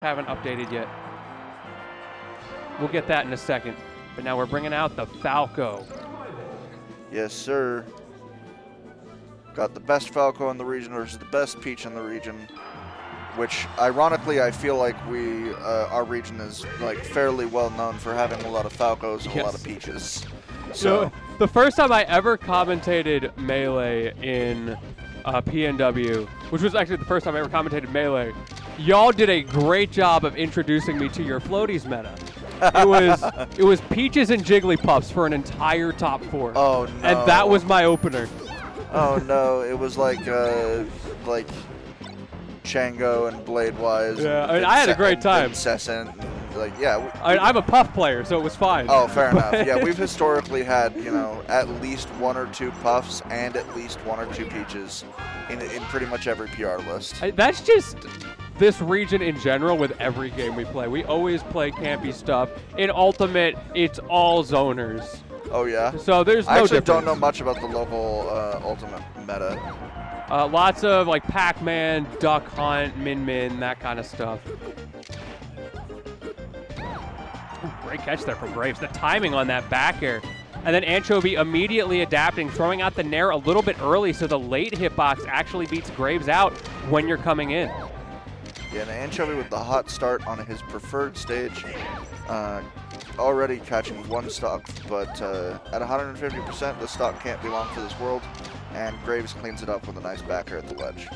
haven't updated yet. We'll get that in a second. But now we're bringing out the Falco. Yes, sir. Got the best Falco in the region versus the best Peach in the region, which ironically I feel like our region is like fairly well known for having a lot of Falcos and a lot of Peaches. So the first time I ever commentated Melee in PNW, which was actually the first time I ever commentated Melee, y'all did a great job of introducing me to your floaties meta. It was Peaches and Jigglypuffs for an entire top 4. Oh no! And that was my opener. Oh no! It was like Chango and Bladewise. Yeah, I mean, I had a great time. Incessant, like yeah. I'm a Puff player, so it was fine. Oh, fair enough. Yeah, we've historically had at least 1 or 2 Puffs and at least 1 or 2 Peaches in pretty much every PR list. That's just this region in general with every game we play. We always play campy stuff. In Ultimate, it's all zoners. Oh yeah. So there's no difference. I actually don't know much about the local Ultimate meta. Lots of like Pac-Man, Duck Hunt, Min, that kind of stuff. Ooh, great catch there from Graves. The timing on that back air. And then Anchovy immediately adapting, throwing out the Nair a little bit early, so the late hitbox actually beats Graves out when you're coming in. Yeah, and Anchovy with the hot start on his preferred stage. Already catching 1 stock, but at 150%, the stock can't be long for this world, and Graves cleans it up with a nice backer at the ledge.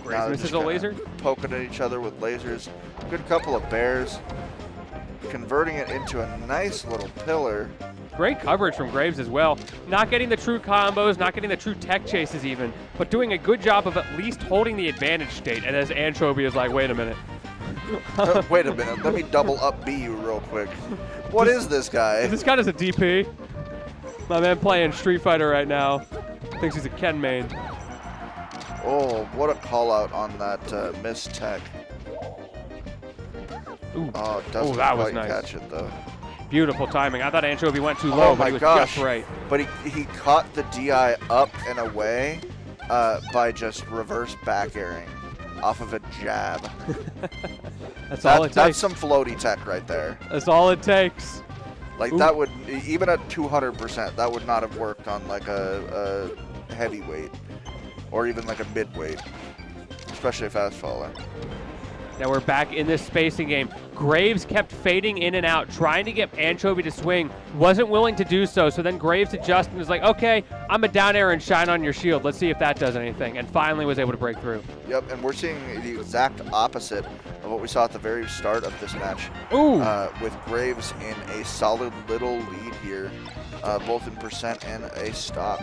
Graves misses a laser? Poking at each other with lasers. Good couple of bears. Converting it into a nice little pillar. Great coverage from Graves as well. Not getting the true combos, not getting the true tech chases even, but doing a good job of at least holding the advantage state. And as Anchovy is like, wait a minute. Wait a minute, let me double up B you real quick. What is this guy? This guy is a DP. My man playing Street Fighter right now. Thinks he's a Ken main. Oh, what a call out on that missed tech. Ooh. Oh, doesn't that was quite nice. catch it though. Beautiful timing. I thought Anchovy went too low, but he was just right. But he caught the DI up and away by just reverse back airing off of a jab. That's all it takes. That's some floaty tech right there. That's all it takes. Like that would, even at 200%, that would not have worked on like a heavyweight or even like a midweight, especially a fast faller. Now we're back in this spacing game. Graves kept fading in and out, trying to get Anchovy to swing. Wasn't willing to do so, so then Graves adjusted and was like, okay, I'm a down air and shine on your shield. Let's see if that does anything, and finally was able to break through. Yep, and we're seeing the exact opposite of what we saw at the very start of this match. Ooh. With Graves in a solid little lead here, both in percent and a stock.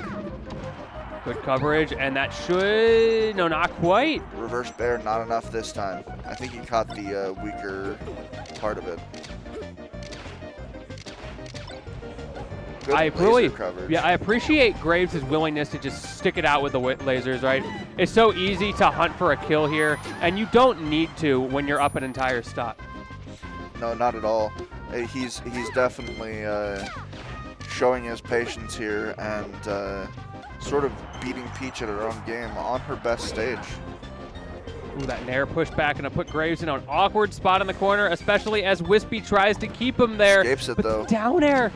Good coverage, and that should, no, not quite. Reverse bear, not enough this time. I think he caught the weaker part of it. Good laser coverage. I appreciate Graves' willingness to just stick it out with the lasers, right? It's so easy to hunt for a kill here, and you don't need to when you're up an entire stock. No, not at all. He's definitely showing his patience here and sort of beating Peach at her own game on her best stage. Ooh, that Nair pushed back and put Graves in an awkward spot in the corner, especially as Wispy tries to keep him there. Escapes it though. The down air.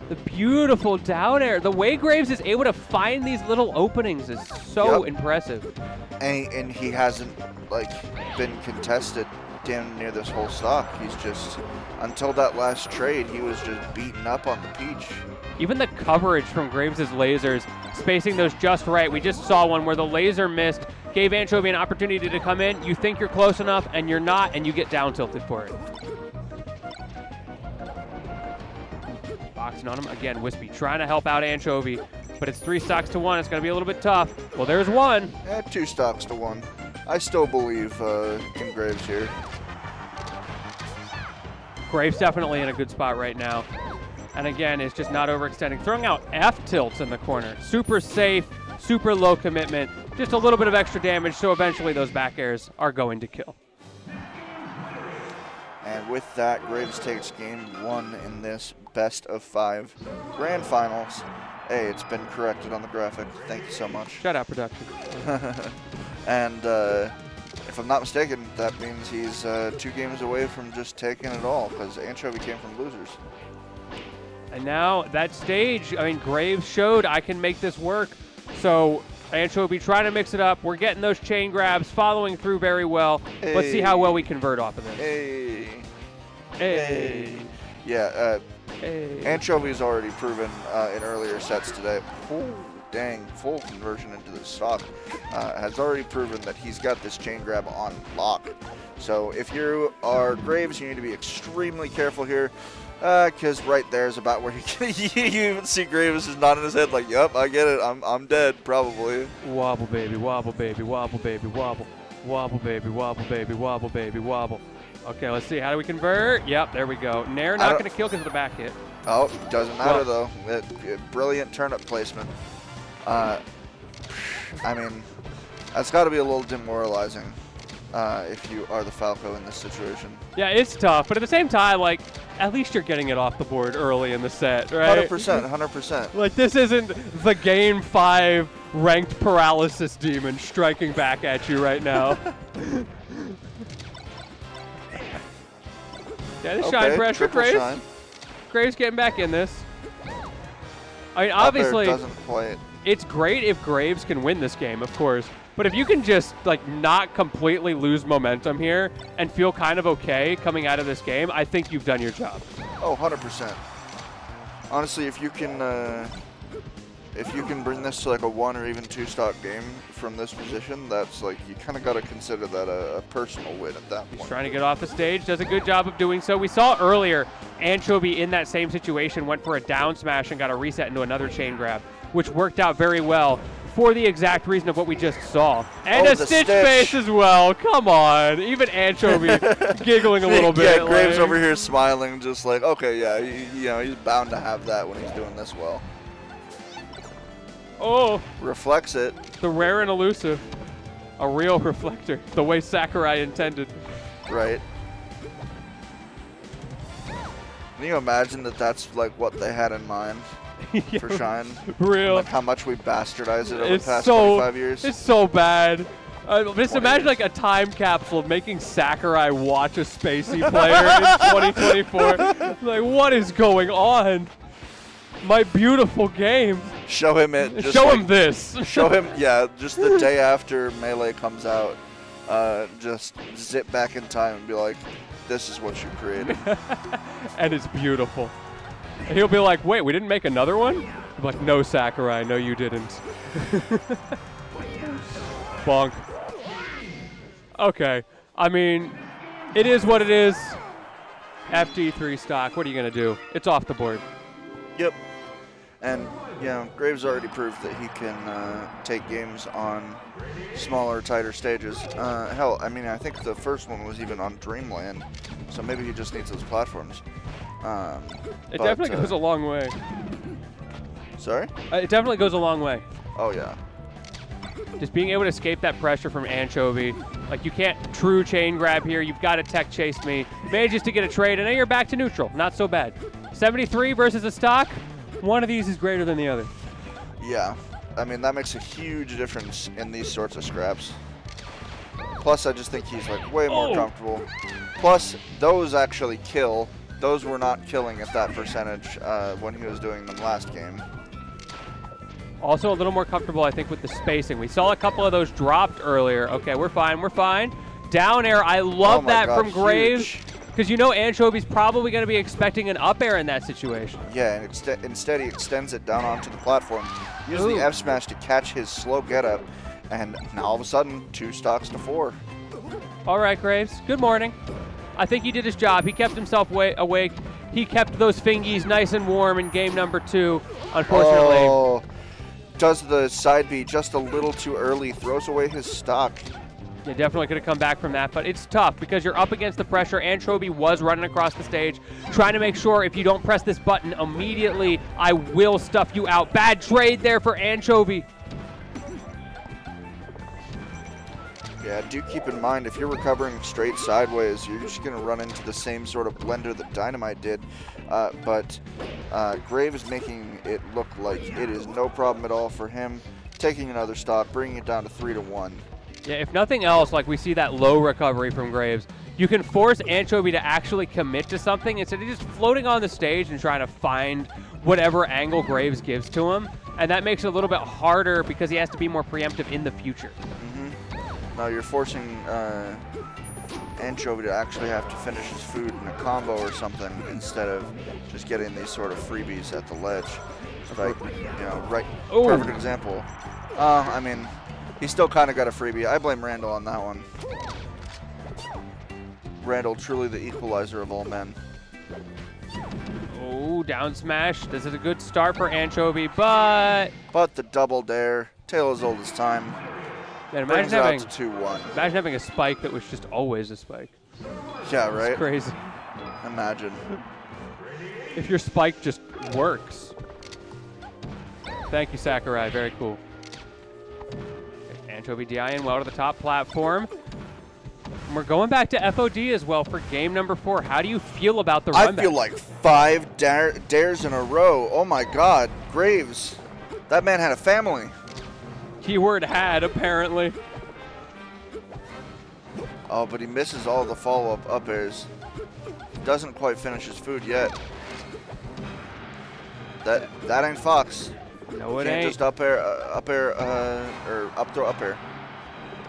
The beautiful down air. The way Graves is able to find these little openings is so impressive. And he hasn't been contested damn near this whole stock. He's just, until that last trade, he was just beaten up on the Peach. Even the coverage from Graves' lasers, spacing those just right. We just saw one where the laser missed, gave Anchovy an opportunity to come in. You think you're close enough, and you're not, and you get down tilted for it. Boxing on him. Again, Wispy trying to help out Anchovy, but it's 3 stocks to 1. It's going to be a little bit tough. Well, there's 1. 2 stocks to 1. I still believe in Graves here. Graves definitely in a good spot right now. And again, it's just not overextending. Throwing out F tilts in the corner. Super safe, super low commitment. Just a little bit of extra damage, so eventually those back airs are going to kill. And with that, Graves takes game 1 in this best of 5 grand finals. Hey, it's been corrected on the graphic. Thank you so much. Shout out production. And if I'm not mistaken, that means he's 2 games away from just taking it all, because Anchovy came from losers. And now that stage, I mean, Graves showed I can make this work. So Anchovy trying to mix it up. We're getting those chain grabs, following through very well. Hey. Let's see how well we convert off of this. Hey. Hey. Yeah, Hey. Anchovy's already proven in earlier sets today. Ooh, dang, full conversion into the stock. Has already proven that he's got this chain grab on lock. So if you are Graves, you need to be extremely careful here. Because right there is about where you even see Graves is nodding his head like, yep, I get it. I'm dead, probably. Wobble, baby, wobble, baby, wobble, baby, wobble. Wobble, baby, wobble, baby, wobble, baby, wobble. Okay, let's see. How do we convert? Yep, there we go. Nair not going to kill because of the back hit. Oh, doesn't matter, though. Brilliant turnip placement. I mean, that's got to be a little demoralizing if you are the Falco in this situation. Yeah, it's tough, but at the same time, like, at least you're getting it off the board early in the set, right? 100%, 100%. Like, this isn't the Game 5 ranked paralysis demon striking back at you right now. Yeah, this shine pressure, Graves. Graves getting back in this. I mean, obviously, doesn't quite. It's great if Graves can win this game, of course. But if you can just, like, not completely lose momentum here and feel kind of okay coming out of this game, I think you've done your job. Oh, 100%. Honestly, if you can bring this to, like, a 1 or even 2 stock game from this position, that's, like, you kind of got to consider that a personal win at that point. He's trying to get off the stage, does a good job of doing so. We saw earlier Anchovy in that same situation went for a down smash and got a reset into another chain grab, which worked out very well for the exact reason of what we just saw. And a stitch base as well. Come on. Even Anchovy giggling a little bit. Yeah, Graves over here smiling, just like, okay, yeah, you know, he's bound to have that when he's doing this well. Oh. Reflects it. The rare and elusive. A real reflector. The way Sakurai intended. Right. Can you imagine that that's like what they had in mind? For Shine. Real. Like how much we bastardized it over the past 25 years. It's so bad. Just imagine like a time capsule making Sakurai watch a Spacey player in 2024. Like, what is going on? My beautiful game. Show him it. Just show him this. Show him, yeah, just the day after Melee comes out, just zip back in time and be like, this is what you created. And it's beautiful. And he'll be like, wait, we didn't make another one? I'm like, no, Sakurai, no, you didn't. Bonk. Okay. I mean, it is what it is. FD3 stock. What are you going to do? It's off the board. Yep. And, you know, Graves already proved that he can take games on smaller, tighter stages. Hell, I mean, I think the first one was even on Dreamland, so maybe he just needs those platforms. It definitely goes a long way. Sorry? It definitely goes a long way. Oh, yeah. Just being able to escape that pressure from Anchovy. Like, you can't true chain grab here. You've got to tech chase me. Manages to get a trade, and now you're back to neutral. Not so bad. 73 versus a stock. One of these is greater than the other. Yeah. I mean, that makes a huge difference in these sorts of scraps. Plus, I just think he's, like, way more comfortable. Plus, those actually kill. Those were not killing at that percentage when he was doing them last game. Also a little more comfortable, I think, with the spacing. We saw a couple of those dropped earlier. Okay, we're fine, we're fine. Down air, I love that from Graves. Because you know Anchovy's probably going to be expecting an up air in that situation. Yeah, and instead he extends it down onto the platform. Uses the F smash to catch his slow getup, and now all of a sudden, 2 stocks to 4. All right, Graves, good morning. I think he did his job. He kept himself awake. He kept those fingies nice and warm in game number 2, unfortunately. Oh, does the side B just a little too early, throws away his stock. Yeah, definitely could have come back from that, but it's tough because you're up against the pressure. Anchovy was running across the stage, trying to make sure if you don't press this button immediately, I will stuff you out. Bad trade there for Anchovy. Yeah, do keep in mind, if you're recovering straight sideways, you're just going to run into the same sort of blender that Dynamite did. But Graves making it look like it is no problem at all for him. Taking another stock, bringing it down to 3-1. Yeah, if nothing else, like we see that low recovery from Graves, you can force Anchovy to actually commit to something instead of just floating on the stage and trying to find whatever angle Graves gives to him. And that makes it a little bit harder because he has to be more preemptive in the future. Now you're forcing Anchovy to actually have to finish his food in a combo or something instead of just getting these sort of freebies at the ledge. Like, you know, right, perfect example. I mean, he still kind of got a freebie. I blame Randall on that one. Randall, truly the equalizer of all men. Oh, down smash. This is a good start for Anchovy, but the double dare, tale as old as time. Man, Brings it out to 2-1. Imagine having a spike that was just always a spike. Yeah, right? It's crazy. Imagine. If your spike just works. Thank you, Sakurai. Very cool. Anchovy DIing well to the top platform. And we're going back to FOD as well for game number 4. How do you feel about the run back? I feel like 5 dares in a row. Oh my God, Graves. That man had a family. Keyword had, apparently. Oh, but he misses all the follow-up up airs. Doesn't quite finish his food yet. That ain't Fox. No, it Can't ain't. just up air, or up throw up air.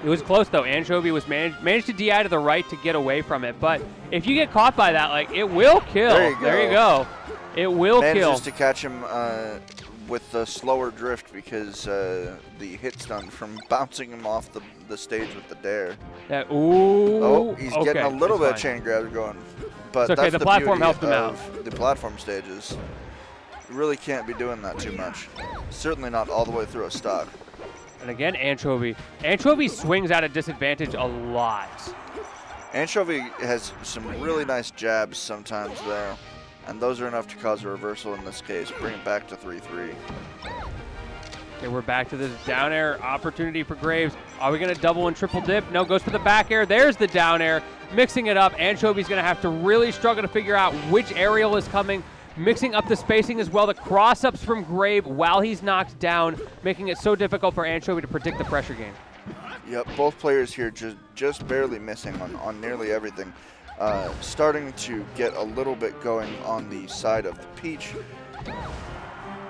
It was close though. Anchovy was managed to DI to the right to get away from it. But if you get caught by that, like, it will kill. There you go. It will kill. Manages to catch him with the slower drift because the hit's done from bouncing him off the stage with the dare. Oh, he's getting a little bit of chain grabs going. But it's okay, that's the platform beauty helped him out. of the platform stages. You really can't be doing that too much. Certainly not all the way through a stock. And again, Anchovy. Anchovy swings at a disadvantage a lot. Anchovy has some really nice jabs sometimes there. And those are enough to cause a reversal in this case. Bring it back to 3-3. Okay, we're back to this down air opportunity for Graves. Are we going to double and triple dip? No, goes for the back air. There's the down air. Mixing it up. Anchovy's going to have to really struggle to figure out which aerial is coming. Mixing up the spacing as well. The cross-ups from Graves while he's knocked down, making it so difficult for Anchovy to predict the pressure game. Yep, both players here just barely missing on nearly everything. Starting to get a little bit going on the side of the Peach.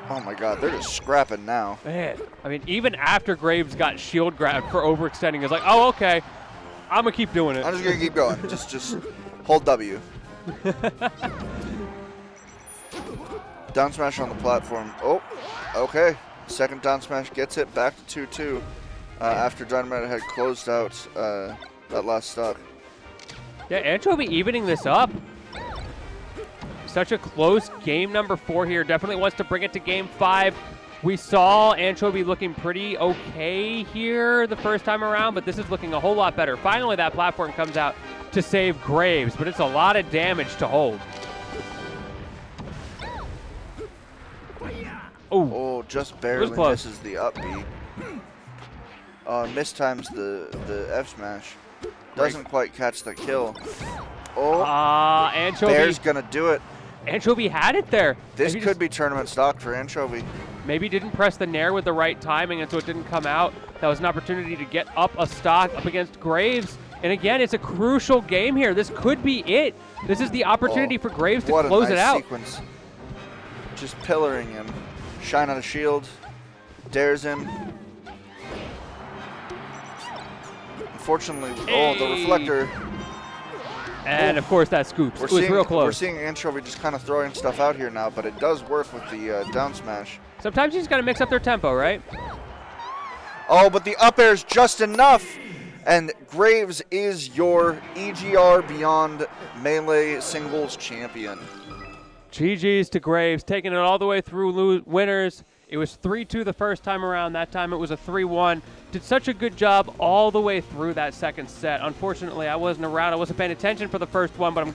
Oh my God, they're just scrapping now. Man, I mean, even after Graves got shield grabbed for overextending, it's like, oh, okay, I'm gonna keep doing it. I'm just gonna keep going. just hold W. Down smash on the platform. Oh, okay. Second down smash gets it back to 2-2 after Dynamite had closed out that last stock. Yeah, Anchovy evening this up. Such a close game number 4 here. Definitely wants to bring it to game 5. We saw Anchovy looking pretty okay here the first time around, but this is looking a whole lot better. Finally, that platform comes out to save Graves, but it's a lot of damage to hold. Oh, just barely misses the up B. Mistimes the F smash. Doesn't quite catch the kill. Oh, Anchovy. Bear's gonna do it. Anchovy had it there. This could be tournament stock for Anchovy. Maybe didn't press the nair with the right timing, and so it didn't come out. That was an opportunity to get up a stock up against Graves. And again, it's a crucial game here. This could be it. This is the opportunity for Graves to close it out. Sequence. Just pillaring him. Shine on a shield. Dares him. Unfortunately, the reflector. And of course that scoops. It was real close. We're seeing Anchovy just kind of throwing stuff out here now, but it does work with the down smash. Sometimes you just got to mix up their tempo, right? Oh, but the up air's just enough. And Graves is your EGR Beyond Melee Singles Champion. GG's to Graves, taking it all the way through winners. It was 3-2 the first time around. That time it was a 3-1. Did such a good job all the way through that second set. Unfortunately, I wasn't around. I wasn't paying attention for the first one, but I'm